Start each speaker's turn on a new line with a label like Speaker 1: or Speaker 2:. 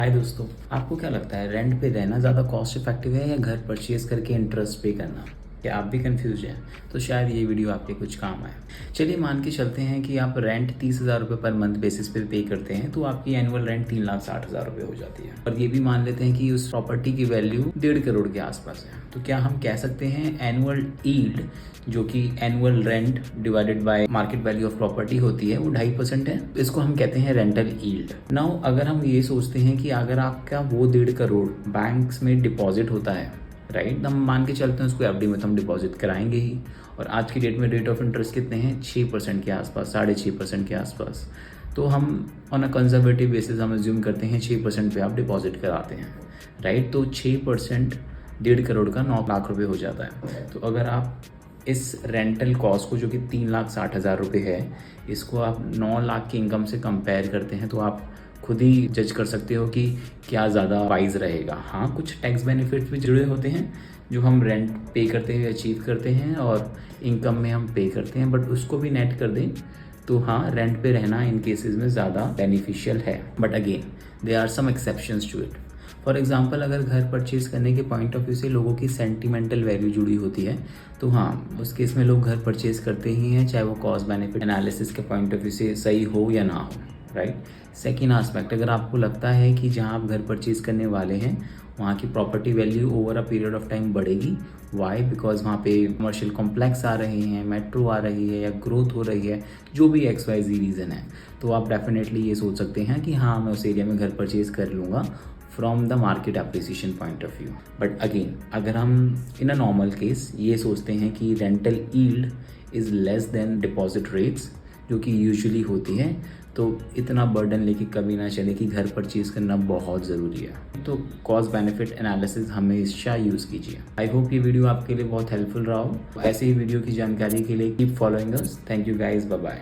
Speaker 1: हाय दोस्तों, आपको क्या लगता है रेंट पे रहना ज़्यादा कॉस्ट इफेक्टिव है या घर परचेज करके इंटरेस्ट पे करना? क्या आप भी कंफ्यूज हैं? तो शायद ये वीडियो आपके कुछ काम आए। चलिए मान के चलते हैं कि आप रेंट 30,000 रुपये पर मंथ बेसिस पे पे करते हैं तो आपकी एनुअल रेंट 3,60,000 रुपये हो जाती है। और ये भी मान लेते हैं कि उस प्रॉपर्टी की वैल्यू 1.5 करोड़ के आसपास है। तो क्या हम कह सकते हैं एनुअल यील्ड जो कि annual rent divided by market value of property होती है वो 2.5% है। इसको हम कहते हैं रेंटल यील्ड। नाउ अगर हम ये सोचते हैं कि अगर आपका वो 1.5 करोड़ बैंक्स में डिपॉजिट होता है, राइट, हम मान के चलते हैं उसको एफडी में तो हम डिपॉजिट कराएंगे ही। और आज की डेट में रेट ऑफ इंटरेस्ट कितने हैं? 6% के आसपास, 6.5% के आसपास। तो हम ऑन अ कंजर्वेटिव बेसिस हम एज्यूम करते हैं 6% पे आप डिपॉजिट कराते हैं, राइट। तो 6% 1.5 करोड़ का 9 लाख रुपए हो जाता है। तो अगर आप इस रेंटल कॉस्ट को जो कि 3,60,000 रुपये है, इसको आप 9 लाख की इनकम से कंपेयर करते हैं तो आप खुद ही जज कर सकते हो कि क्या ज़्यादा वाइज रहेगा। हाँ, कुछ टैक्स बेनिफिट्स भी जुड़े होते हैं जो हम रेंट पे करते हुए अचीव करते हैं और इनकम में हम पे करते हैं, बट उसको भी नेट कर दें तो हाँ, रेंट पे रहना इन केसेस में ज़्यादा बेनिफिशियल है। But again there are some exceptions to it. For example, अगर घर परचेज करने के पॉइंट ऑफ व्यू से लोगों की सेंटिमेंटल वैल्यू जुड़ी होती है तो हाँ, उस केस में लोग घर परचेज करते ही हैं, चाहे वो कॉस्ट बेनिफिट एनालिसिस के पॉइंट ऑफ व्यू से सही हो या ना हो, राइट। सेकेंड आस्पेक्ट, अगर आपको लगता है कि जहाँ आप घर परचेज करने वाले हैं वहाँ की property value over a period of time बढ़ेगी। वाई? बिकॉज वहाँ पे कमर्शियल कॉम्प्लेक्स आ रहे हैं, मेट्रो आ रही है या ग्रोथ हो रही है, जो भी XYZ रीज़न है, तो आप डेफिनेटली ये सोच सकते हैं कि हाँ, मैं उस एरिया में घर परचेज कर लूँगा from the market appreciation point of view. But again अगर हम इन अ नॉर्मल केस ये सोचते हैं कि rental yield is less than deposit rates जो कि यूजुअली होती है, तो इतना बर्डन लेके कभी ना चले कि घर परचेज करना बहुत ज़रूरी है। तो कॉस्ट बेनिफिट एनालिसिस हमेशा यूज़ कीजिए। आई होप ये वीडियो आपके लिए बहुत हेल्पफुल रहा हो। ऐसे ही वीडियो की जानकारी के लिए keep following us. Thank you guys, bye bye.